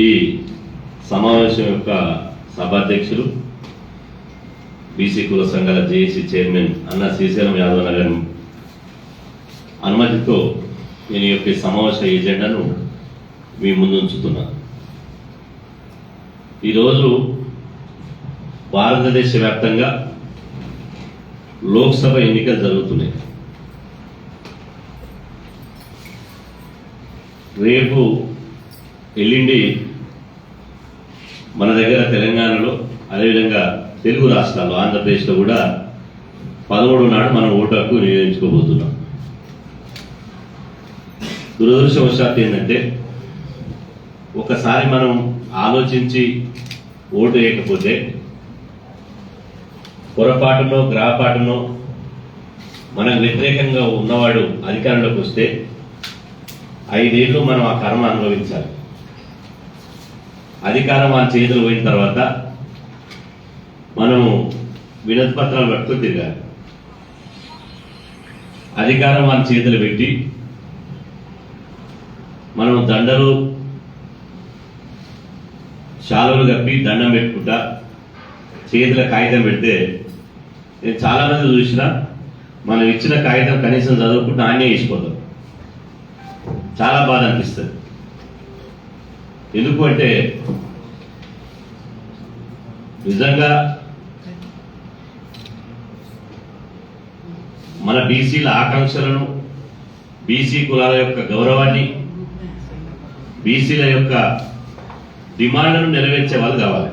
ఈ సమావేశం యొక్క సభాధ్యక్షులు బీసీ కుల సంఘాల జేఏసీ చైర్మన్ అన్న శ్రీశైలం యాదవ్ గారి అనుమతితో నేను ఈ యొక్క సమావేశ ఎజెండాను మీ ముందు ఉంచుతున్నా. ఈరోజు భారతదేశ వ్యాప్తంగా లోక్సభ ఎన్నికలు జరుగుతున్నాయి. రేపు ఎల్లుండి మన దగ్గర తెలంగాణలో అదేవిధంగా తెలుగు రాష్ట్రాల్లో ఆంధ్రప్రదేశ్లో కూడా 13 నాడు మనం ఓటు హక్కు వినియోగించుకోబోతున్నాం. దురదృష్టవశాత్తు ఏంటంటే ఒకసారి మనం ఆలోచించి ఓటు వేయకపోతే పొరపాటునో గ్రహపాటునో మనకు వ్యతిరేకంగా ఉన్నవాడు అధికారంలోకి వస్తే 5 ఏళ్ళు మనం ఆ కర్మ అనుభవించాలి. అధికారం ఆ చేతులు పోయిన తర్వాత మనము వినతి పత్రాలు పట్టుకొని తిరగాలి. అధికారం మన చేతులు పెట్టి మనం దండలు శాలువలు కప్పి దండం పెట్టుకుంటా చేతుల కాగితం పెడితే నేను చాలా మంది చూసిన మనం ఇచ్చిన కాగితం కనీసం చదువుకుంటూ ఆయనే వేసిపోతాం. చాలా బాధ అనిపిస్తుంది. ఎందుకు అంటే నిజంగా మన బీసీల ఆకాంక్షలను, బీసీ కులాల యొక్క గౌరవాన్ని, బీసీల యొక్క డిమాండ్లను నెరవేర్చే వాళ్ళు కావాలి.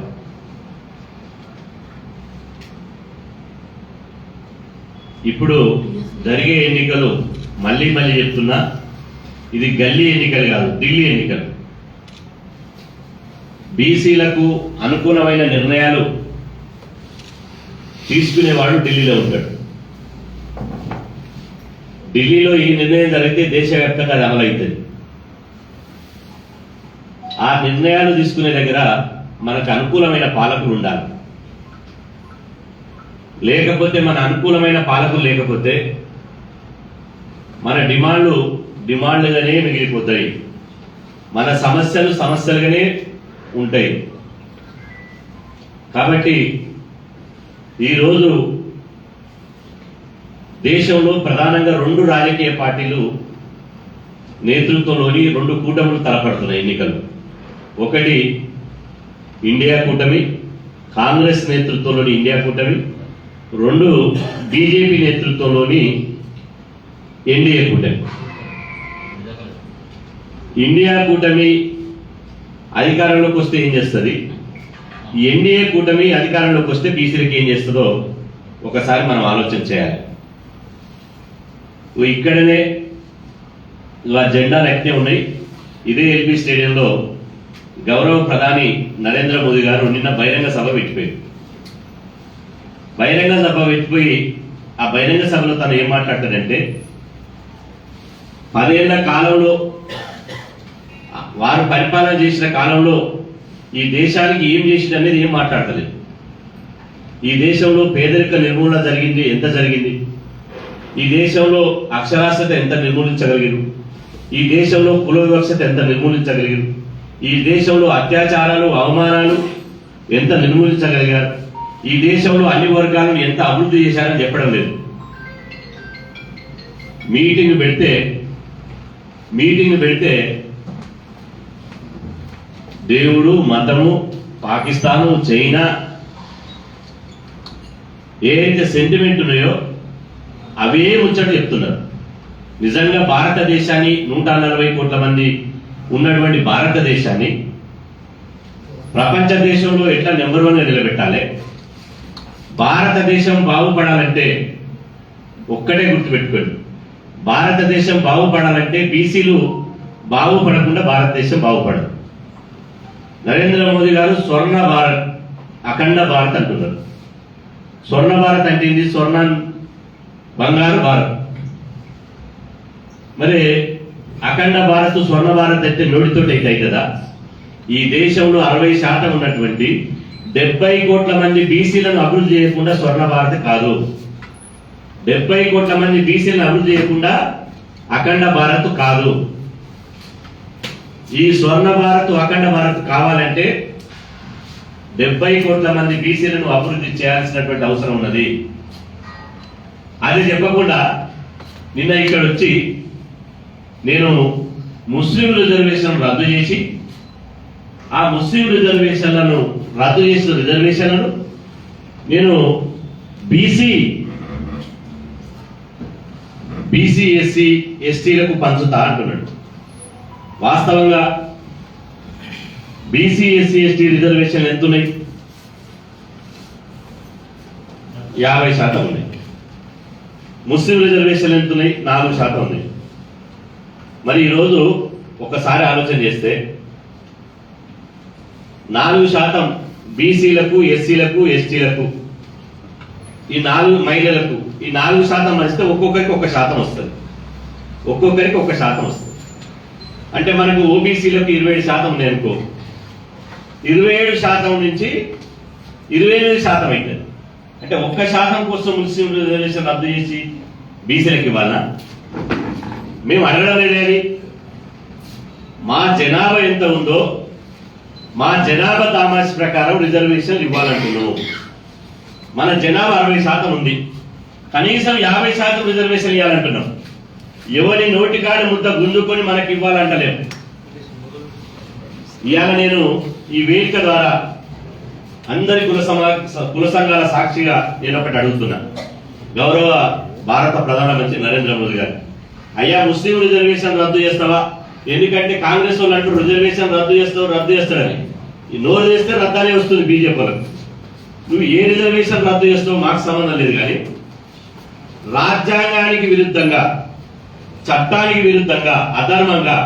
ఇప్పుడు జరిగే ఎన్నికలు మళ్ళీ చెప్తున్నా, ఇది గల్లీ ఎన్నికలు కాదు, ఢిల్లీ ఎన్నికలు. బీసీలకు అనుకూలమైన నిర్ణయాలు తీసుకునేవాడు ఢిల్లీలో ఉంటాడు. ఢిల్లీలో ఈ నిర్ణయం జరిగితే దేశవ్యాప్తంగా అది అమలవుతుంది. ఆ నిర్ణయాలు తీసుకునే దగ్గర మనకు అనుకూలమైన పాలకులు ఉండాలి. లేకపోతే మన అనుకూలమైన పాలకులు లేకపోతే మన డిమాండ్లుగానే మిగిలిపోతాయి. మన సమస్యలుగానే ఉంటాయి. కాబట్టి ఈరోజు దేశంలో ప్రధానంగా 2 రాజకీయ పార్టీలు నేతృత్వంలోని 2 కూటములు తలపడుతున్నాయి ఎన్నికలు. ఒకటి ఇండియా కూటమి, కాంగ్రెస్ నేతృత్వంలోని ఇండియా కూటమి. 2 బీజేపీ నేతృత్వంలోని ఎన్డీఏ కూటమి. ఇండియా కూటమి అధికారంలోకి వస్తే ఏం చేస్తుంది, ఎన్డీఏ కూటమి అధికారంలోకి వస్తే బీసీలకు ఏం చేస్తుందో ఒకసారి మనం ఆలోచన చేయాలి. ఇక్కడనే జెండాలు ఎక్కే ఉన్నాయి. ఇదే ఎల్బీ స్టేడియంలో గౌరవ ప్రధాని నరేంద్ర మోదీ గారు నిన్న బహిరంగ సభ పెట్టిపోయారు. బహిరంగ సభ పెట్టిపోయి ఆ బహిరంగ సభలో తను ఏం మాట్లాడతాడంటే 10 ఏళ్ల కాలంలో వారు పరిపాలన చేసిన కాలంలో ఈ దేశానికి ఏం చేసింది అనేది ఏం మాట్లాడతలేదు. ఈ దేశంలో పేదరిక నిర్మూలన జరిగింది, ఎంత జరిగింది? ఈ దేశంలో అక్షరాస్యత ఎంత నిర్మూలించగలిగారు? ఈ దేశంలో కుల వివక్షత ఎంత నిర్మూలించగలిగారు? ఈ దేశంలో అత్యాచారాలు, అవమానాలు ఎంత నిర్మూలించగలిగారు? ఈ దేశంలో అన్ని వర్గాలను ఎంత అభివృద్ధి చేశారని చెప్పడం లేదు. మీటింగ్ పెడితే దేవుడు, మతము, పాకిస్తాను, చైనా ఏదైతే సెంటిమెంట్ ఉన్నాయో అవే ముచ్చట చెప్తున్నారు. నిజంగా భారతదేశాన్ని 140 కోట్ల మంది ఉన్నటువంటి భారతదేశాన్ని ప్రపంచ దేశంలో ఎట్లా నెంబర్ 1గా నిలబెట్టాలి? భారతదేశం బాగుపడాలంటే ఒక్కటే గుర్తుపెట్టుకోండి, భారతదేశం బాగుపడాలంటే బీసీలు బాగుపడకుండా భారతదేశం బాగుపడదు. నరేంద్ర మోదీ గారు స్వర్ణ భారత్, అఖండ భారత్ అంటున్నారు. స్వర్ణ భారత్ అంటే ఏంది? బంగారు భారత్. మరి అఖండ భారత్, స్వర్ణ భారత్ అంటే నోటితోటి అయితే అవుతుందా? ఈ దేశంలో 60% ఉన్నటువంటి 70 కోట్ల మంది బీసీలను అభివృద్ధి చేయకుండా స్వర్ణ భారత్ కాదు. 70 కోట్ల మంది బీసీలను అభివృద్ధి చేయకుండా అఖండ భారత్ కాదు. ఈ స్వర్ణ భారత్ అఖండ భారత్ కావాలంటే 70 కోట్ల మంది బీసీలను అభివృద్ధి చేయాల్సినటువంటి అవసరం ఉన్నది. అది చెప్పకుండా నిన్న ఇక్కడ వచ్చి నేను ముస్లిం రిజర్వేషన్ రద్దు చేసి ఆ ముస్లిం రిజర్వేషన్లను రద్దు చేసిన రిజర్వేషన్లను నేను బీసీ ఎస్సీ ఎస్టీలకు పంచుతా అంటున్నాడు. వాస్తవంగా బీసీ ఎస్సీ ఎస్టీ రిజర్వేషన్లు ఎంత ఉన్నాయి? 50% ఉన్నాయి. ముస్లిం రిజర్వేషన్లు ఎంత ఉన్నాయి? 4% ఉన్నాయి. మరి ఈరోజు ఒకసారి ఆలోచన చేస్తే 4% బీసీలకు ఎస్సీలకు ఎస్టీలకు ఈ 4 మహిళలకు ఈ 4% వస్తే ఒక్కొక్కరికి 1% వస్తుంది. ఒక్కొక్కరికి 1% వస్తుంది. అంటే మనకు ఓబీసీలకు 27% ఉన్నాయి అనుకో, 27% నుంచి 28% అవుతుంది. అంటే 1% కోసం ముస్లిం రిజర్వేషన్ రద్దు చేసి బీసీలకు ఇవ్వాలన్నా? మేము అడగడం లేదేది. మా జనాభా ఎంత ఉందో మా జనాభా దామాష్ ప్రకారం రిజర్వేషన్ ఇవ్వాలంటున్నాము. మన జనాభా 60% ఉంది, కనీసం 50% రిజర్వేషన్ ఇవ్వాలంటున్నాం. ఎవరి నోటికాడు ముద్ద గుంజుకొని మనకి ఇవ్వాలంటలేము. ఇవాళ నేను ఈ వేదిక ద్వారా అందరి కుల సంఘాల సాక్షిగా నేను ఒకటి అడుగుతున్నా. గౌరవ భారత ప్రధానమంత్రి నరేంద్ర మోదీ గారు, అయ్యా ముస్లిం రిజర్వేషన్ రద్దు చేస్తావా? ఎందుకంటే కాంగ్రెస్ వాళ్ళు అంటూ రిజర్వేషన్ రద్దు చేస్తాడని. ఈ నోరు చేస్తే రద్దానే వస్తుంది బీజేపీ వాళ్ళకు. నువ్వు ఏ రిజర్వేషన్ రద్దు చేస్తావో మాకు సంబంధం లేదు, కానీ రాజ్యాంగానికి విరుద్ధంగా, చట్టానికి విరుద్ధంగా, అధర్మంగా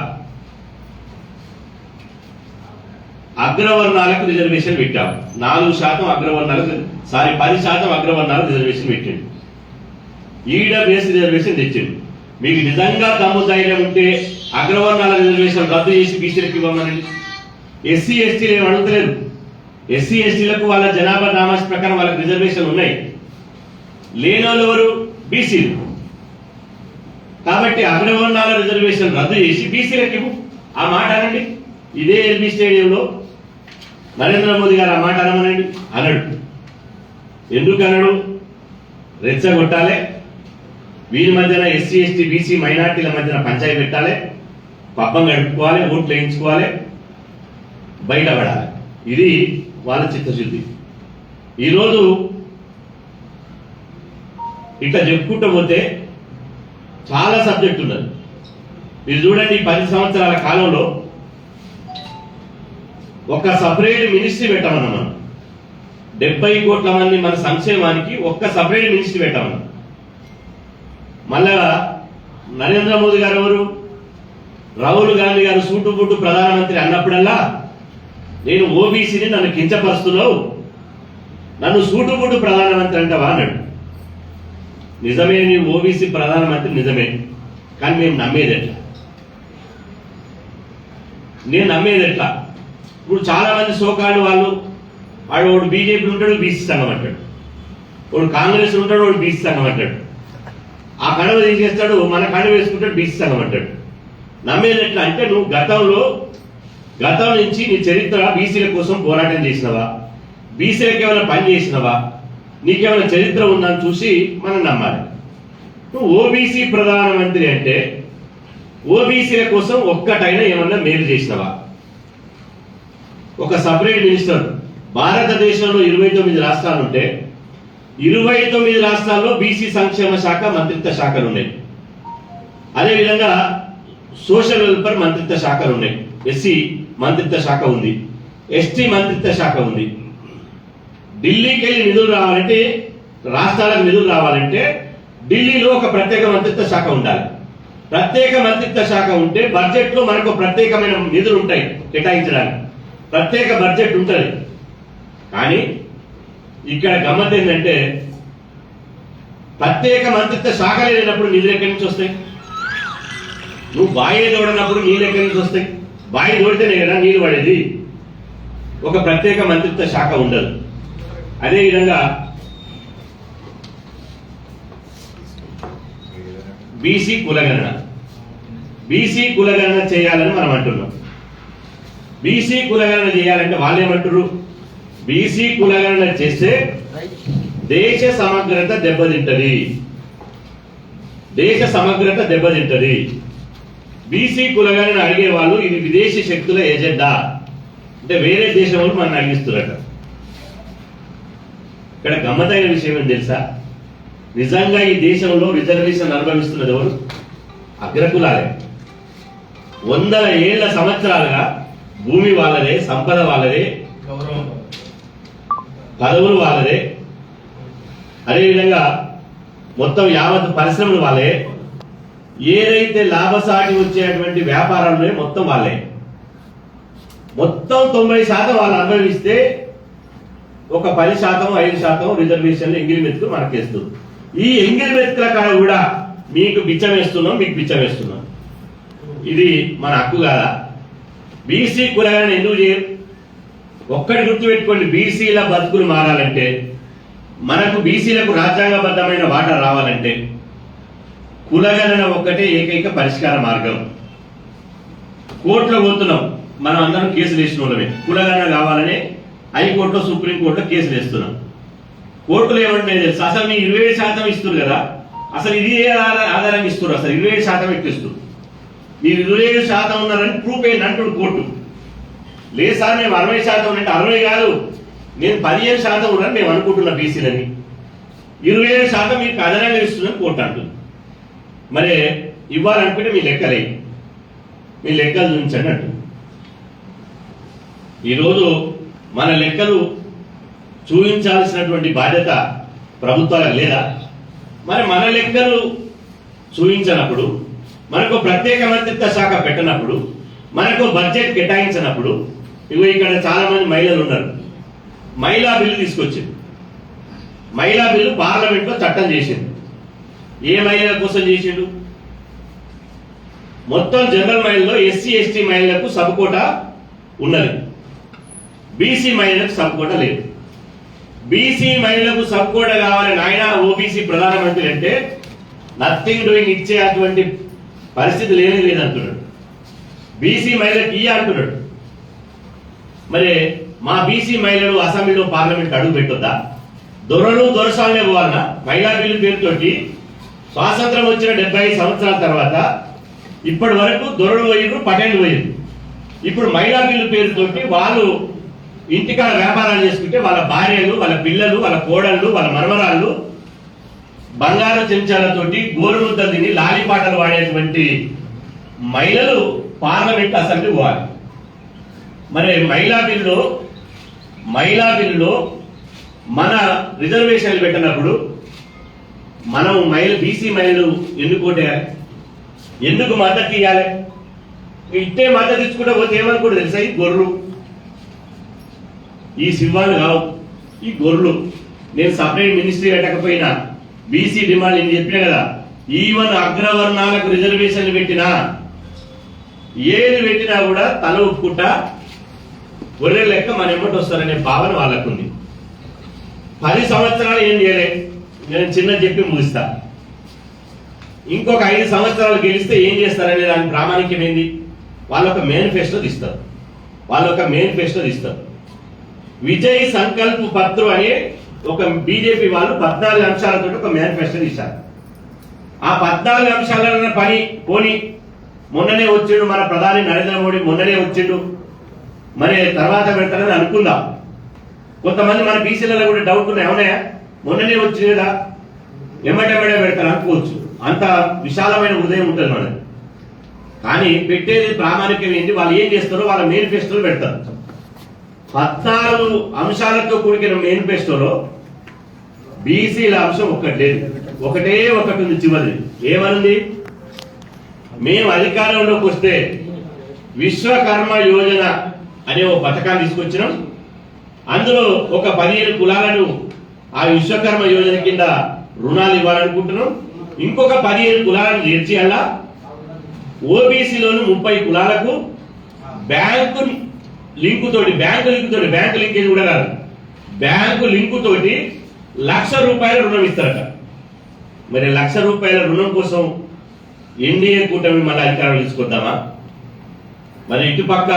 అగ్రవర్ణాలకు రిజర్వేషన్ పెట్టావు. 4% అగ్రవర్ణాలకు 10% అగ్రవర్ణాలకు రిజర్వేషన్ పెట్టిండు. ఈడబ్ల్యూఎస్ రిజర్వేషన్ తెచ్చిండు. మీకు నిజంగా దమ్ము ధైర్యం ఉంటే అగ్రవర్ణాల రిజర్వేషన్ రద్దు చేసి బీసీలకు ఇవ్వమనండి. ఎస్సీ ఎస్టీలు ఏమి అడుగుతలేదు. ఎస్సీ ఎస్టీలకు వాళ్ళ జనాభా దామాష్ ప్రకారం వాళ్ళకి రిజర్వేషన్ ఉన్నాయి. లేనోళ్ళు ఎవరు? బీసీలు. కాబట్టి అగ్రవర్ణాల రిజర్వేషన్ రద్దు చేసి బీసీలకు ఇవ్వు. ఆ మాట అనండి. ఇదే ఎల్బీ స్టేడియంలో నరేంద్ర మోదీ గారు ఆ మాట అనమనండి. అనడు. ఎందుకు అనడు? రెచ్చగొట్టాలి, వీరి మధ్యన ఎస్సీ ఎస్టీ బీసీ మైనార్టీల మధ్యన పంచాయతీ పెట్టాలి, పబ్బం గడుపుకోవాలి, ఓట్లు వేయించుకోవాలి, బయటపడాలి. ఇది వాళ్ళ చిత్తశుద్ధి. ఈరోజు ఇట్లా చెప్పుకుంటూ పోతే చాలా సబ్జెక్ట్ ఉన్నది. మీరు చూడండి, 10 సంవత్సరాల కాలంలో ఒక సపరేట్ మినిస్ట్రీ పెట్టమన్నాం మనం. 70 కోట్ల మంది మన సంక్షేమానికి ఒక్క సపరేట్ మినిస్ట్రీ పెట్టమన్నాం. మళ్ళా నరేంద్ర మోదీ గారు ఎవరు? రాహుల్ గాంధీ గారు సూటు బుట్టు ప్రధానమంత్రి అన్నప్పుడల్లా నేను ఓబీసీని నన్ను కించపరుస్తున్నావు, నన్ను సూటు బుట్టు ప్రధానమంత్రి అంటావా అన్నాడు. నిజమే, నీ ఓబీసీ ప్రధానమంత్రి నిజమే, కానీ మేము నమ్మేది ఎట్లా? నేను నమ్మేది ఎట్లా? ఇప్పుడు చాలా మంది సోకాళ్ళు వాడు బీజేపీ ఉంటాడు, బీసీ సంఘం అంటాడు, వాడు కాంగ్రెస్ ఉంటాడు, వాడు బీసీ సంఘం అంటాడు, ఆ కడవ తీసేస్తాడు, మన కడవ వేసుకుంటాడు, బీసీ సంఘం అంటాడు. నమ్మేది ఎట్లా అంటే, నువ్వు గతం నుంచి నీ చరిత్ర బీసీల కోసం పోరాటం చేసినవా, బీసీలకు ఏమైనా పని చేసినవా, నీకేమైనా చరిత్ర ఉందని చూసి మనం నమ్మాలి. నువ్వు ఓబీసీ ప్రధానమంత్రి అంటే ఓబీసీల కోసం ఒక్కటైనా ఏమన్నా మేలు చేసినవా? ఒక సపరేట్ మినిస్టర్. భారతదేశంలో 29 రాష్ట్రాలు ఉంటే 29 రాష్ట్రాల్లో బీసీ సంక్షేమ శాఖ మంత్రిత్వ శాఖలు ఉన్నాయి. అదేవిధంగా సోషల్ వెల్ఫేర్ మంత్రిత్వ శాఖలు ఉన్నాయి. ఎస్సీ మంత్రిత్వ శాఖ ఉంది, ఎస్టీ మంత్రిత్వ శాఖ ఉంది. ఢిల్లీకి వెళ్ళి నిధులు రావాలంటే, రాష్ట్రాలకు నిధులు రావాలంటే ఢిల్లీలో ఒక ప్రత్యేక మంత్రిత్వ శాఖ ఉండాలి. ప్రత్యేక మంత్రిత్వ శాఖ ఉంటే బడ్జెట్ లో మనకు ప్రత్యేకమైన నిధులు ఉంటాయి కేటాయించడానికి, ప్రత్యేక బడ్జెట్ ఉంటుంది. కానీ ఇక్కడ గమ్మత్ ఏంటంటే, ప్రత్యేక మంత్రిత్వ శాఖ లేనప్పుడు నిధులు ఎక్కడి నుంచి వస్తాయి? నువ్వు బాయి తోడనప్పుడు నీళ్ళు ఎక్కడి నుంచి వస్తాయి? బాయి తోడితేనే కదా నీళ్ళు పడేది. ఒక ప్రత్యేక మంత్రిత్వ శాఖ ఉండదు. అదేవిధంగా బీసీ కులగణన చేయాలని మనం అంటున్నాం. బీసీ కులగణన చేయాలంటే వాళ్ళు ఏమంటారు, బీసీ కులగణన చేస్తే దేశ సమగ్రత దెబ్బతింటది, దేశ సమగ్రత దెబ్బతింటది. బీసీ కులగణన అడిగే వాళ్ళు ఇది విదేశీ శక్తుల ఎజెండా అంటే వేరే దేశం వాళ్ళు మనం అడిగిస్తున్నారట. ఇక్కడ గమ్మతైన విషయం ఏం తెలుసా, నిజంగా ఈ దేశంలో రిజర్వేషన్ అనుభవిస్తున్నది ఎవరు? అగ్రకులాలే. 100 ఏళ్ల సంవత్సరాలుగా భూమి వాళ్ళదే, సంపద వాళ్ళదే, పదవులు వాళ్ళదే, అదేవిధంగా మొత్తం యావత్ పరిశ్రమలు వాళ్ళే, ఏదైతే లాభసాటి వచ్చేటువంటి వ్యాపారాలు మొత్తం వాళ్ళే. మొత్తం 90% వాళ్ళు అనుభవిస్తే ఒక 10%, 5% రిజర్వేషన్లు ఎంగిలి మెతుకులు మనకేస్తుంది. ఈ ఎంగిలి మెతుకుల కాడ కూడా మీకు బిచ్చం వేస్తున్నాం, మీకు బిచ్చం వేస్తున్నాం. ఇది మన హక్కు కాదా? బీసీ కులగణన ఎందుకు చేయరు? ఒక్కటి గుర్తుపెట్టుకోండి, బీసీల బతుకులు మారాలంటే, మనకు బీసీలకు రాజ్యాంగబద్ధమైన వాటా రావాలంటే కులగణన ఒక్కటే ఏకైక పరిష్కార మార్గం. కోర్టులో పోతున్నాం, మనం అందరం కేసులు వేసిన వాళ్ళమే. కులగణన కావాలని హైకోర్టులో, సుప్రీంకోర్టులో కేసులు వేస్తున్నాం. కోర్టులో ఏమంటే తెలుసు, అసలు మీరు 27% ఇస్తారు కదా, అసలు ఇది ఏ ఆధారంగా ఇస్తారు? అసలు 27% ఎక్కిస్తారు. మీరు 27% ఉన్నారని ప్రూఫ్ ఏంటి అంటాడు కోర్టు. లేదు సార్ మేము 60% ఉన్నట్టు, 60 కాదు నేను 15% ఉన్నాను మేము అనుకుంటున్నా బీసీలని, 27% మీకు అదనంగా ఇస్తుందని కోర్టు అంటుంది. మరి ఇవ్వాలనుకుంటే మీ లెక్కలే, మీ లెక్కలు చూపించండి అంటుంది. ఈరోజు మన లెక్కలు చూపించాల్సినటువంటి బాధ్యత ప్రభుత్వాలకు లేదా? మరి మన లెక్కలు చూపించినప్పుడు, మనకు ప్రత్యేక మంత్రిత్వ శాఖ పెట్టినప్పుడు, మనకు బడ్జెట్ కేటాయించినప్పుడు, ఇగో ఇక్కడ చాలా మంది మహిళలు ఉన్నారు, మహిళా బిల్లు తీసుకొచ్చింది. మహిళా బిల్లు పార్లమెంట్లో చట్టం చేసింది. ఏ మహిళల కోసం చేసిండు? మొత్తం జనరల్ మహిళల్లో ఎస్సీ ఎస్టీ మహిళలకు సబ్ కోటా ఉన్నది, బీసీ మహిళలకు సబ్ కోటా లేదు. బీసీ మహిళలకు సబ్ కోటా కావాలని ఆయన ఓబీసీ ప్రధానమంత్రి అంటే నథింగ్ డూయింగ్ ఇచ్చే అటువంటి పరిస్థితి లేదంటున్నాడు. బీసీ మహిళలకు ఇయ్య అంటున్నాడు. మరి మా బీసీ మహిళలు అసెంబ్లీలో పార్లమెంట్ అడుగు పెట్టొద్దా? దొరలు దొరసాలనే పోవాలన్నా? మహిళా బిల్లు పేరుతోటి స్వాతంత్రం వచ్చిన 75 సంవత్సరాల తర్వాత ఇప్పటి వరకు దొరలు పోయిరు, పటేళ్ళు పోయిరు. ఇప్పుడు మహిళా బిల్లు పేరుతోటి వాళ్ళు ఇంటికాడ వ్యాపారాలు చేసుకుంటే వాళ్ళ భార్యలు, వాళ్ళ పిల్లలు, వాళ్ళ కోడళ్ళు, వాళ్ళ మనమరాళ్ళు బంగారు చెంచాలతోటి గోరుముద్దలు తిని లాలిపాటలు వాడేటువంటి మహిళలు పార్లమెంట్ అసెంబ్లీ పోవాలి. మరి మహిళా బిల్లులో మన రిజర్వేషన్లు పెట్టినప్పుడు మనం బీసీ మహిళలు ఎందుకు ఓటేయాలి? ఎందుకు మద్దతు ఇవ్వాలి? ఇట్టే మద్దతు ఇచ్చుకుంటే పోతే ఏమనుకుంటే తెలుసా, ఈ గొర్రెలు, ఈ సింహాలు కావు, ఈ గొర్రెలు. నేను సపరేట్ మినిస్ట్రీ పెట్టకపోయినా బీసీ డిమాండ్ నేను చెప్పినా కదా, ఈవెన్ అగ్రవర్ణాలకు రిజర్వేషన్లు పెట్టినా ఏది పెట్టినా కూడా తల ఒప్పుకుంటా గొర్రె లెక్క మన ఎమ్మటి వస్తారనే భావన వాళ్ళకుంది. 10 సంవత్సరాలు ఏం చేయలే, నేను చిన్న చెప్పి ముగిస్తా. ఇంకొక 5 సంవత్సరాలు గెలిస్తే ఏం చేస్తారనే దాని ప్రామాణిక్యం ఏంది? వాళ్ళొక మేనిఫెస్టో తీస్తారు. విజయ్ సంకల్ప్ పత్రం అనే ఒక బీజేపీ వాళ్ళు 14 అంశాలతో ఒక మేనిఫెస్టో తీశారు. ఆ 14 అంశాలను పోని మొన్ననే వచ్చిండు మన ప్రధాని నరేంద్ర మోడీ, మొన్ననే వచ్చిండు, మరి తర్వాత పెడతారని అనుకుందాం. కొంతమంది మన బీసీలలో కూడా డౌట్ ఉన్నాయి, అవునాయా మొన్ననే వచ్చింది కదా ఎమ్మటెమ్మడే పెడతారు అనుకోవచ్చు. అంత విశాలమైన హృదయం ఉంటుంది మనది. కానీ పెట్టేది ప్రామాణికం ఏంటి? వాళ్ళు ఏం చేస్తారో వాళ్ళ మేనిఫెస్టోలు పెడతారు. 14 అంశాలతో కూడిన మేనిఫెస్టోలో బీసీల అంశం ఒక్కటి లేదు. ఒకటే ఒకటి ఉంది చివరిది. ఏమనుంది? మేము అధికారంలోకి వస్తే విశ్వకర్మ యోజన అనే ఒక పథకాన్ని తీసుకొచ్చినాం. అందులో ఒక 15 కులాలను ఆ విశ్వకర్మ యోజన కింద రుణాలు ఇవ్వాలనుకుంటున్నాం. ఇంకొక 15 కులాలను చేర్చేయాలా. ఓబీసీలోను 30 కులాలకు బ్యాంకు లింకేజ్ కూడా కాదు, బ్యాంకు లింకు తోటి ₹1,00,000 రుణం ఇస్తారట. మరి ₹1,00,000 రుణం కోసం ఎన్డీఏ కూటమి మళ్ళీ అధికారం తీసుకొద్దామా? మరి ఇటుపక్క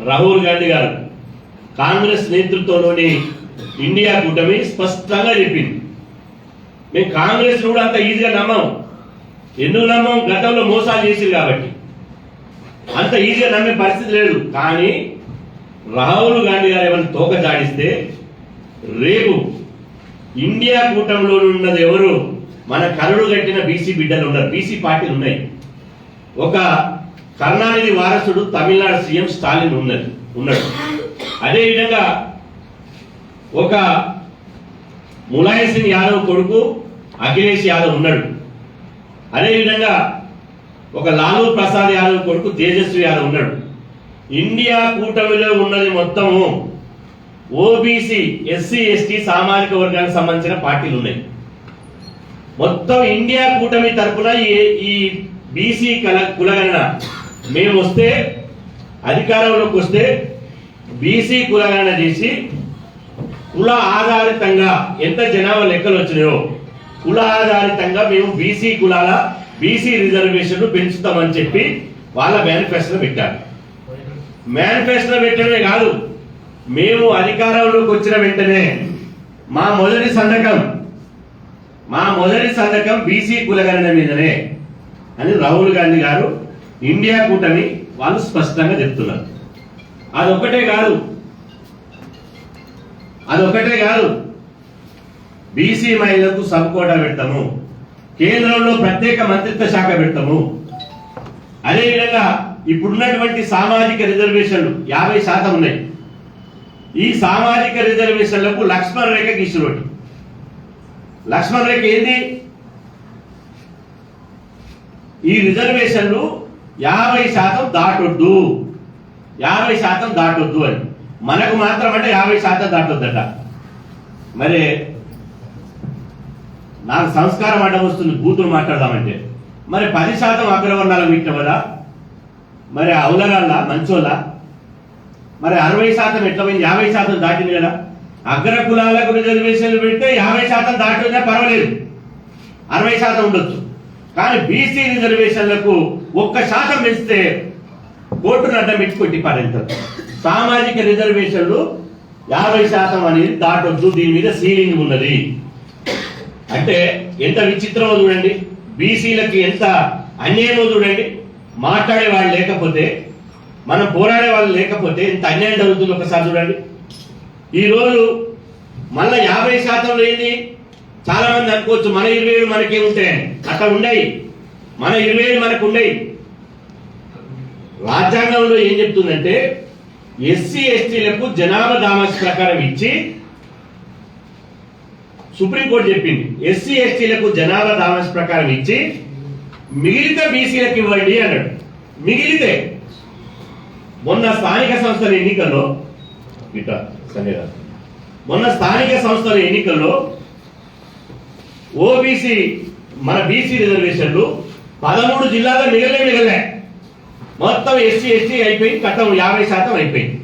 రాహుల్ గాంధీ గారు కాంగ్రెస్ నేతృత్వంలోని ఇండియా కూటమి స్పష్టంగా చెప్పింది. మేము కాంగ్రెస్ కూడా అంత ఈజీగా నమ్మం. ఎందుకు నమ్మం? గతంలో మోసాలు చేసింది కాబట్టి అంత ఈజీగా నమ్మే పరిస్థితి లేదు. కానీ రాహుల్ గాంధీ గారు ఏమైనా తోక జాడిస్తే రేపు ఇండియా కూటమిలో ఉన్నది ఎవరు? మన కరుడు కట్టిన బీసీ బిడ్డలు ఉన్నారు, బీసీ పార్టీలు ఉన్నాయి. ఒక కరుణానిధి వారసుడు తమిళనాడు సీఎం స్టాలిన్ ఉన్నాడు. అదేవిధంగా ఒక ములాయం సింగ్ యాదవ్ కొడుకు అఖిలేష్ యాదవ్ ఉన్నాడు. అదేవిధంగా ఒక లాలూ ప్రసాద్ యాదవ్ కొడుకు తేజస్వి యాదవ్ ఉన్నాడు. ఇండియా కూటమిలో ఉన్నది మొత్తము ఓబీసీ, ఎస్సీ, ఎస్టీ సామాజిక వర్గానికి సంబంధించిన పార్టీలు ఉన్నాయి. మొత్తం ఇండియా కూటమి తరఫున ఈ బీసీ కులగణన మేము వస్తే, అధికారంలోకి వస్తే బీసీ కులగణన చేసి కుల ఆధారితంగా ఎంత జనాభా లెక్కలు వచ్చినాయో కుల ఆధారితంగా మేము బీసీ రిజర్వేషన్లు పెంచుతామని చెప్పి వాళ్ళ మేనిఫెస్టోలో పెట్టారు. మేనిఫెస్టోలో పెట్టడమే కాదు, మేము అధికారంలోకి వచ్చిన వెంటనే మా మొదటి సంతకం బీసీ కులగణన మీదనే అని రాహుల్ గాంధీ గారు ఇండియా కూటమి వాళ్ళు స్పష్టంగా చెప్తున్నారు. అదొక్కటే కాదు, బీసీ మహిళలకు సబ్ కోటా పెడతాము, కేంద్రంలో ప్రత్యేక మంత్రిత్వ శాఖ పెడతాము. అదేవిధంగా ఇప్పుడున్నటువంటి సామాజిక రిజర్వేషన్లు 50% ఉన్నాయి. ఈ సామాజిక రిజర్వేషన్లకు లక్ష్మణ్ రేఖ గీసిరోటి. లక్ష్మణ్ రేఖ ఏంది? ఈ రిజర్వేషన్లు 50% దాటొద్దు, 50% దాటొద్దు అని. మనకు మాత్రం అంటే 50% దాటొద్దట. మరి నాకు సంస్కారం అడ్డం వస్తుంది బూతులు మాట్లాడదామంటే. మరి 10% అగ్రవర్ణాలకు పెట్టిన కదా, మరి అవులగాళ్ళ మంచోళ్ళ? మరి 60% ఎట్లా పోయింది? 50% దాటింది కదా. అగ్ర కులాలకు రిజర్వేషన్లు పెడితే 50% దాటినా పర్వాలేదు, 60% ఉండొచ్చు. కానీ బీసీ రిజర్వేషన్లకు 1% పెంచితే కోర్టును అడ్డం పెట్టి కొట్టి పారేంటారు. సామాజిక రిజర్వేషన్లు 50% అనేది దాటొద్దు, దీని మీద సీలింగ్ ఉన్నది. అంటే ఎంత విచిత్రమో చూడండి, బీసీలకి ఎంత అన్యాయమో చూడండి. మాట్లాడే వాళ్ళు లేకపోతే, మనం పోరాడే వాళ్ళు లేకపోతే ఎంత అన్యాయం జరుగుతుంది ఒకసారి చూడండి. ఈరోజు మళ్ళా 50% ఏంది? చాలా మంది అనుకోవచ్చు మన 27 మనకేముంటాయని. అట్లా ఉండయి, మన 27 మనకు ఉండయి. రాజ్యాంగంలో ఏం చెప్తుందంటే ఎస్సీ ఎస్టీలకు జనాభా దామాష ప్రకారం ఇచ్చి, సుప్రీంకోర్టు చెప్పింది ఎస్సీ ఎస్టీలకు జనాభా దామాష ప్రకారం ఇచ్చి మిగిలితే బీసీలకు ఇవ్వండి అన్నాడు. మిగిలితే మొన్న స్థానిక సంస్థల ఎన్నికల్లో ఓబీసీ మన బీసీ రిజర్వేషన్లు 13 జిల్లాల్లో మిగలే మొత్తం ఎస్సీ ఎస్టీ అయిపోయి కథం 50% అయిపోయింది.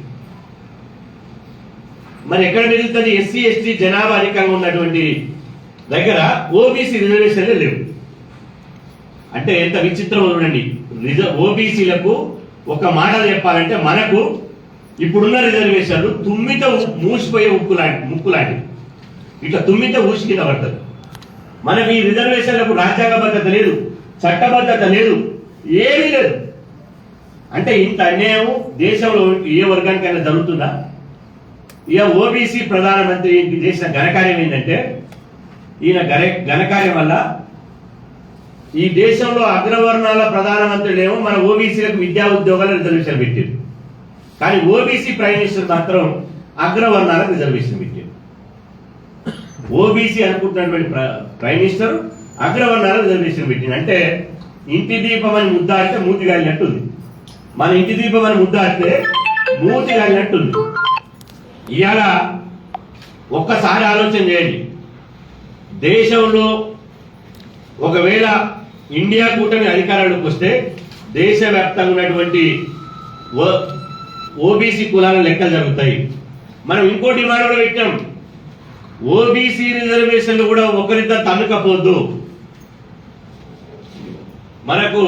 మరి ఎక్కడ మిగులుతుంది? ఎస్సీ ఎస్టీ జనాభా అధికంగా ఉన్నటువంటి దగ్గర ఓబీసీ రిజర్వేషన్లు లేవు. అంటే ఎంత విచిత్రం చూడండి. ఓబీసీలకు ఒక మాట చెప్పాలంటే, మనకు ఇప్పుడున్న రిజర్వేషన్లు తుమ్మితో మూసిపోయే ముక్కు లాంటివి. ఇట్లా తుమ్మితో ఊసి కింద పడుతుంది. మనకి ఈ రిజర్వేషన్లకు రాజ్యాంగబద్ధత లేదు, చట్టబద్ధత లేదు, ఏమీ లేదు. అంటే ఇంత అన్యాయం దేశంలో ఏ వర్గానికైనా జరుగుతుందా? ఇక ఓబీసీ ప్రధానమంత్రి చేసిన ఘనకార్యం ఏంటంటే, ఈయన ఘనకార్యం వల్ల ఈ దేశంలో అగ్రవర్ణాల ప్రధానమంత్రులేమో మన ఓబీసీలకు విద్యా ఉద్యోగాల రిజర్వేషన్ పెట్టారు. కానీ ఓబీసీ ప్రైమ్ మినిస్టర్ మాత్రం అగ్రవర్ణాలకు రిజర్వేషన్ పెట్టారు. ఓబీసీ అనుకుంటున్నటువంటి ప్రైమ్ మినిస్టర్ అగ్రవర్ణాలకు రిజర్వేషన్ పెట్టింది. అంటే ఇంటి దీపం అని ముద్దాడితే మూతి గాలినట్టుంది. మన ఇంటి దీపం అని ముద్దాడితే మూతి గాలినట్టుంది. ఇవాళ ఒక్కసారి ఆలోచన చేయండి. దేశంలో ఒకవేళ ఇండియా కూటమి అధికారంలోకి వస్తే దేశవ్యాప్తంగా ఉన్నటువంటి ఓబీసీ కులాల లెక్కలు జరుగుతాయి. మనం ఇంకో డిమాండ్ కూడా పెట్టాం, ఓబీసీ రిజర్వేషన్లు కూడా ఒకరిద్దరు తన్నుకపోద్దు. మనకు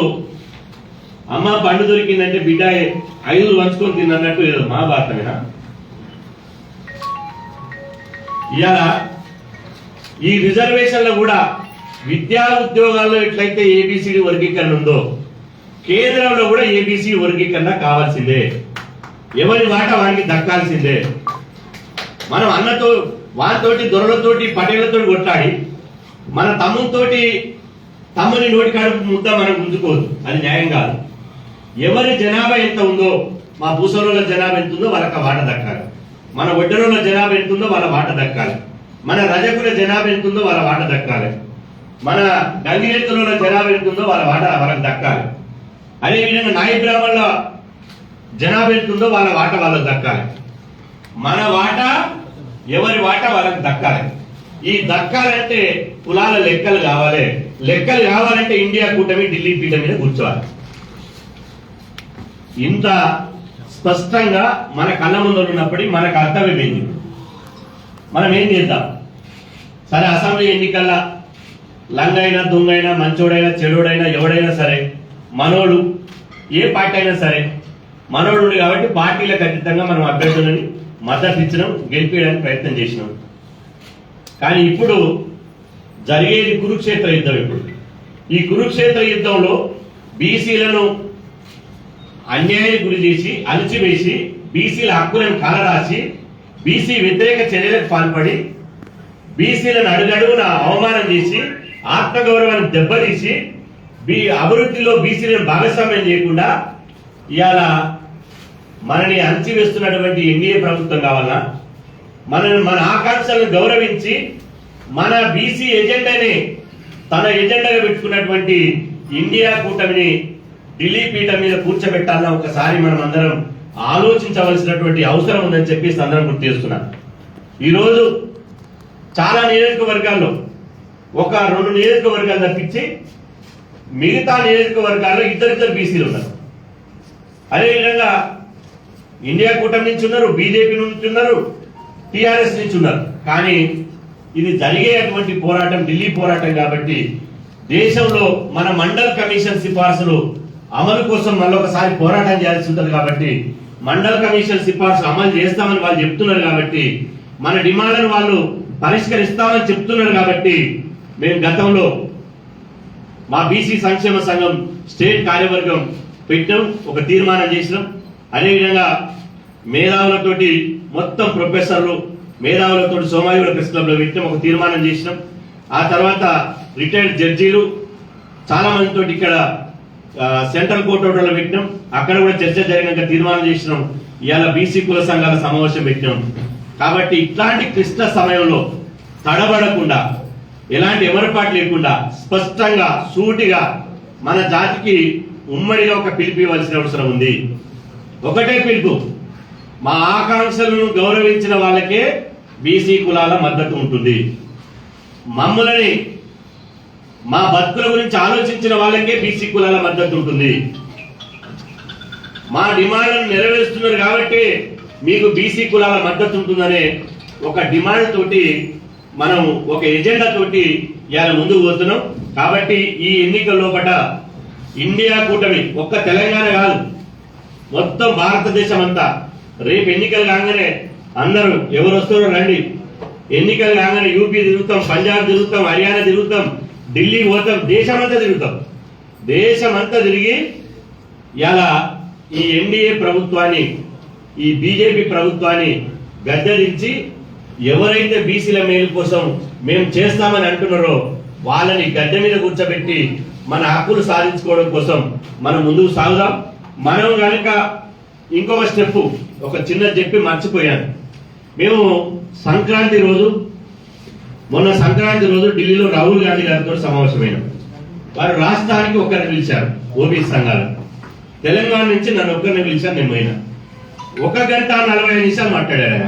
అమ్మ పండు దొరికిందంటే బిడ్డ 5 పంచుకొని తిన్నట్టు ఏదో మహాభారతమేనా? ఇవాళ ఈ రిజర్వేషన్లో కూడా విద్యా ఉద్యోగాల్లో ఎట్లయితే ఏబిసిడి వర్గీకరణ ఉందో కేంద్రంలో కూడా ఏబిసిడి వర్గీకరణ కావాల్సిందే. ఎవరి మాట వారికి దక్కాల్సిందే. మనం అన్నతో వారితోటి దొరలతోటి పటేళ్లతో కొట్లాడి మన తమ్ముని నోటి కడుపు ముద్ద మనం గుంజుకోవద్దు. అది న్యాయం కాదు. ఎవరి జనాభా ఎంత ఉందో, మా భూసరుల జనాభా ఎంత ఉందో వాళ్ళకి వాట దక్కాలి. మన ఒడ్డరుల జనాభా ఎంత ఉందో వాళ్ళ వాట దక్కాలి. మన రజకుల జనాభా ఎంత ఉందో వాళ్ళ వాట దక్కాలి. మన గంగిరెత్తుల జనాభా ఎంత ఉందో వాళ్ళ వాట వాళ్ళకి దక్కాలి. అదేవిధంగా నాయ బ్రాహ్మణుల జనాభా ఎంత ఉందో వాళ్ళ వాట వాళ్ళకి దక్కాలి. మన వాట ఎవరి వాట వాళ్ళకి దక్కాలి. ఈ దక్కాలంటే కులాల లెక్కలు కావాలి. లెక్కలు కావాలంటే ఇండియా కూటమి ఢిల్లీ పీఠ మీద కూర్చోవాలి. ఇంత స్పష్టంగా మన కళ్ళ ముందు ఉన్నప్పటికీ మనకు అర్థమైపోయింది. మనం ఏం చేద్దాం? సరే, అసెంబ్లీ ఎన్నికల్లో లంగైనా దొంగైనా మంచోడైనా చెడోడైనా ఎవడైనా సరే మనోడు, ఏ పార్టీ అయినా సరే మనోడు కాబట్టి పార్టీలకు ఖచ్చితంగా మనం అభ్యర్థులని మద్దతు ఇచ్చినాం, గెలిపేయడానికి ప్రయత్నం చేసినాం. కానీ ఇప్పుడు జరిగేది కురుక్షేత్ర యుద్ధం. ఇప్పుడు ఈ కురుక్షేత్ర యుద్ధంలో బీసీలను అన్యాయానికి గురి చేసి అణిచివేసి బీసీల హక్కులను కాలరాసి బీసీ వ్యతిరేక చర్యలకు పాల్పడి బీసీలను అడుగడుగున అవమానం చేసి ఆత్మగౌరవాన్ని దెబ్బతీసి అభివృద్ధిలో బీసీలను భాగస్వామ్యం చేయకుండా ఇవాళ మనని అణచివేస్తున్నటువంటి ఎన్డీఏ ప్రభుత్వం కావాలన్నా మన ఆకాంక్షలను గౌరవించి మన బీసీ ఎజెండాని తన ఎజెండాగా పెట్టుకున్నటువంటి ఇండియా కూటమిని ఢిల్లీ పీఠం మీద కూర్చోబెట్టాలన్న ఒకసారి మనం అందరం ఆలోచించవలసినటువంటి అవసరం ఉందని చెప్పేసి అందరం గుర్తు చేస్తున్నాం. ఈరోజు చాలా నియోజకవర్గాల్లో 1-2 నియోజకవర్గాలు తప్పించి మిగతా నియోజకవర్గాల్లో ఇద్దరిద్దరు బీసీలు ఉన్నారు. అదేవిధంగా ఇండియా కూటమి నుంచి ఉన్నారు, బీజేపీ నుంచి ఉన్నారు, టిఆర్ఎస్ నుంచి ఉన్నారు. కానీ ఇది జరిగేటువంటి పోరాటం ఢిల్లీ పోరాటం కాబట్టి దేశంలో మన మండల్ కమిషన్ సిఫార్సులు అమలు కోసం మళ్ళొకసారి పోరాటం చేయాల్సి ఉంటుంది. కాబట్టి మండల్ కమిషన్ సిఫార్సు అమలు చేస్తామని వాళ్ళు చెప్తున్నారు. కాబట్టి మన డిమాండ్లను వాళ్ళు పరిష్కరిస్తామని చెప్తున్నారు. కాబట్టి మేము గతంలో మా బీసీ సంక్షేమ సంఘం స్టేట్ కార్యవర్గం పెట్టాం, ఒక తీర్మానం చేసినాం. అదేవిధంగా మేధావులతోటి మొత్తం ప్రొఫెసర్లు మేధావులతో సోమాజిగూడ ప్రెస్ క్లబ్ లో పెట్టాం, ఒక తీర్మానం చేసినాం. ఆ తర్వాత రిటైర్డ్ జడ్జీలు చాలా మందితో ఇక్కడ సెంట్రల్ కోర్టు లో పెట్టినాం, అక్కడ కూడా చర్చ జరిగినాక తీర్మానం చేసినాం. ఇవాళ బీసీ కుల సంఘాల సమావేశం పెట్టినాం. కాబట్టి ఇట్లాంటి క్లిష్ట సమయంలో తడబడకుండా ఎలాంటి ఎవరిపాటు లేకుండా స్పష్టంగా సూటిగా మన జాతికి ఉమ్మడిగా ఒక పిలుపు ఇవ్వాల్సిన అవసరం ఉంది. ఒకటే పిలుపు, మా ఆకాంక్షలను గౌరవించిన వాళ్ళకే బీసీ కులాల మద్దతు ఉంటుంది. మమ్మల్ని మా బతుకుల గురించి ఆలోచించిన వాళ్ళకే బీసీ కులాల మద్దతు ఉంటుంది. మా డిమాండ్లను నెరవేరుస్తున్నారు కాబట్టి మీకు బీసీ కులాల మద్దతు ఉంటుందనే ఒక డిమాండ్ తోటి మనం ఒక ఎజెండా తోటి ఇవాళ ముందుకు పోతున్నాం. కాబట్టి ఈ ఎన్నికల లోపల ఇండియా కూటమి ఒక్క తెలంగాణ కాదు, మొత్తం భారతదేశం అంతా రేపు ఎన్నికలు కాగానే అందరూ ఎవరు వస్తారో రండి. ఎన్నికలు కాగానే యూపీ తిరుగుతాం, పంజాబ్ తిరుగుతాం, హర్యానా తిరుగుతాం, ఢిల్లీ పోతాం, దేశమంతా తిరుగుతాం. దేశమంతా తిరిగి ఇలా ఈ ఎన్డీఏ ప్రభుత్వాన్ని, ఈ బీజేపీ ప్రభుత్వాన్ని గద్దెదించి ఎవరైతే బీసీల మేలు కోసం మేము చేస్తామని అంటున్నారో వాళ్ళని గద్దె మీద కూర్చోబెట్టి మన హక్కులు సాధించుకోవడం కోసం మనం ముందుకు సాగుదాం. మనం కనుక ఇంకొక స్టెప్ ఒక చిన్న చెప్పి మర్చిపోయాను. మేము మొన్న సంక్రాంతి రోజు ఢిల్లీలో రాహుల్ గాంధీ గారితో సమావేశమైనాం. వారు రాష్ట్రానికి ఒకరిని పిలిచారు, ఓబీసీ సంఘాలు. తెలంగాణ నుంచి నన్ను ఒక్కరిని పిలిచారు, నేను పోయినా. 1 గంట 45 నిమిషాలు మాట్లాడారు ఆయన.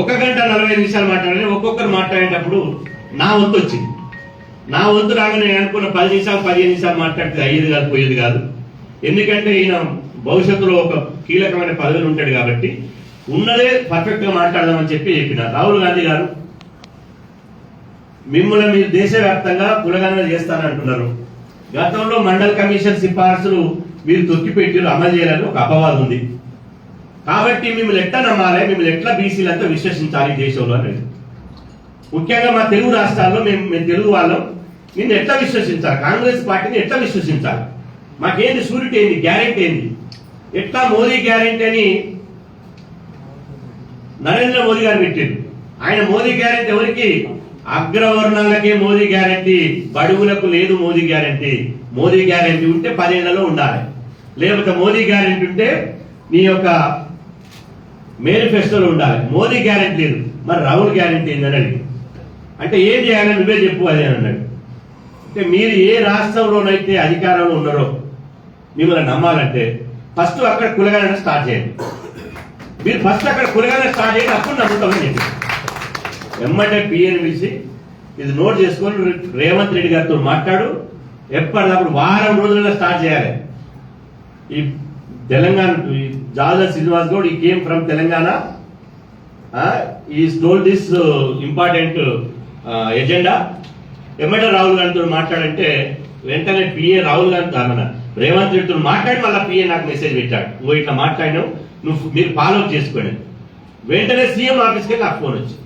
1 గంట 45 నిమిషాలు మాట్లాడారు. ఒక్కొక్కరు మాట్లాడేటప్పుడు నా వంతు వచ్చింది. నా వంతు రాగానే నేను అనుకున్న 10 నిమిషాలు 15 నిమిషాలు మాట్లాడితే అయ్యేది కాదు, పోయేది కాదు. ఎందుకంటే ఈయన భవిష్యత్తులో ఒక కీలకమైన పదవిలో ఉంటాడు కాబట్టి ఉన్నదే పర్ఫెక్ట్ గా మాట్లాడదామని చెప్పిన రాహుల్ గాంధీ గారు, మిమ్మల్ని మీరు దేశవ్యాప్తంగా కులగణన చేస్తానంటున్నారు. గతంలో మండల్ కమిషన్ సిఫార్సులు మీరు తొక్కిపెట్టారు, అమలు చేయాలని ఒక అపవాదం ఉంది. కాబట్టి మిమ్మల్ని ఎట్లా నమ్మాలి, మిమ్మల్ని ఎట్లా బీసీలంతా విశ్వసించాలి దేశంలో అనేది. ముఖ్యంగా మా తెలుగు రాష్ట్రాల్లో మేము తెలుగు వాళ్ళం నిన్ను ఎట్లా విశ్వసించాలి, కాంగ్రెస్ పార్టీని ఎట్లా విశ్వసించాలి, మాకేంది షూరిటీ ఏంది, గ్యారెంటీ ఏంది, ఎట్లా మోదీ గ్యారెంటీ అని నరేంద్ర మోదీ గారు పెట్టారు. ఆయన మోదీ గ్యారెంటీ ఎవరికి? అగ్రవర్ణాలకే మోదీ గ్యారెంటీ, బడుగులకు లేదు మోదీ గ్యారెంటీ. మోదీ గ్యారెంటీ ఉంటే 10 ఏళ్లలో ఉండాలి, లేకపోతే మోదీ గ్యారెంటీ ఉంటే నీ యొక్క మేనిఫెస్టోలో ఉండాలి. మోదీ గ్యారెంటీ లేదు, మరి రాహుల్ గ్యారెంటీ ఏందని అడిగి అంటే ఏం చేయాలని నువ్వే చెప్పు అదే అన్నాడు. అంటే మీరు ఏ రాష్ట్రంలోనైతే అధికారంలో ఉన్నారో మిమ్మల్ని నమ్మాలంటే ఫస్ట్ అక్కడ కులగానే స్టార్ట్ చేయండి. మీరు ఫస్ట్ అక్కడ కులగానే స్టార్ట్ చేయండి, అప్పుడు నమ్ముతామని చెప్పి ఎమ్మటే పిఎని పిలిచి ఇది నోట్ చేసుకొని రేవంత్ రెడ్డి గారితో మాట్లాడు, ఎప్పటికప్పుడు వారం రోజుల్లో స్టార్ట్ చేయాలి. ఈ తెలంగాణ జాజా శ్రీనివాస్ గౌడ్ ఈ కేమ్ ఫ్రమ్ తెలంగాణ, ఈ టోల్డ్ దిస్ ఇంపార్టెంట్ ఎజెండా. ఎమ్మటే రాహుల్ గాంధీతో మాట్లాడంటే వెంటనే పిఏ రాహుల్ గాంధీ మన రేవంత్ రెడ్డితో మాట్లాడి మళ్ళీ పిఏ నాకు మెసేజ్ పెట్టాడు, నువ్వు ఇట్లా మాట్లాడినావు, మీరు ఫాలోఅప్ చేసుకోండి. వెంటనే సీఎం ఆఫీస్కి నాకు ఫోన్ వచ్చింది,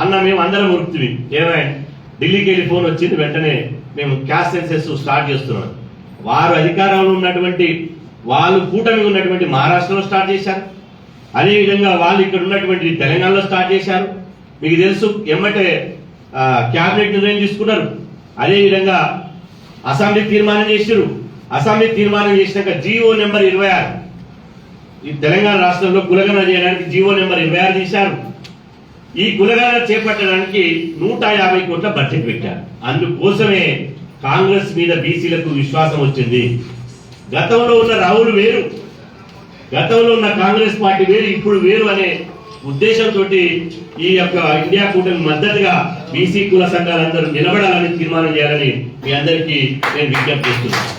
అన్న మేము అందరం ఉరుకుతుంది, ఏమైనా ఢిల్లీకి వెళ్ళి ఫోన్ వచ్చింది, వెంటనే మేము క్యాస్ట్ సెన్సెస్ స్టార్ట్ చేస్తున్నాం. వారు అధికారంలో ఉన్నటువంటి వాళ్ళు కూటమి ఉన్నటువంటి మహారాష్ట్రలో స్టార్ట్ చేశారు, అదేవిధంగా వాళ్ళు ఇక్కడ ఉన్నటువంటి తెలంగాణలో స్టార్ట్ చేశారు. మీకు తెలుసు ఎమ్మటే క్యాబినెట్ నిర్ణయం తీసుకున్నారు, అదేవిధంగా అసెంబ్లీ తీర్మానం చేశారు. అసెంబ్లీ తీర్మానం చేసినాక జీవో నెంబర్ 26 ఈ తెలంగాణ రాష్ట్రంలో కులగణన చేయడానికి జీవో నెంబర్ 26 తీశారు. ఈ కులగణన చేపట్టడానికి 150 కోట్ల బడ్జెట్ పెట్టారు. అందుకోసమే కాంగ్రెస్ మీద బీసీలకు విశ్వాసం వచ్చింది. గతంలో ఉన్న రాహుల్ వేరు, గతంలో ఉన్న కాంగ్రెస్ పార్టీ వేరు, ఇప్పుడు వేరు అనే ఉద్దేశంతో ఈ యొక్క ఇండియా కూటమి మద్దతుగా బీసీ కుల సంఘాలందరూ నిలబడాలని తీర్మానం చేయాలని మీ అందరికీ నేను విజ్ఞప్తి చేస్తున్నాను.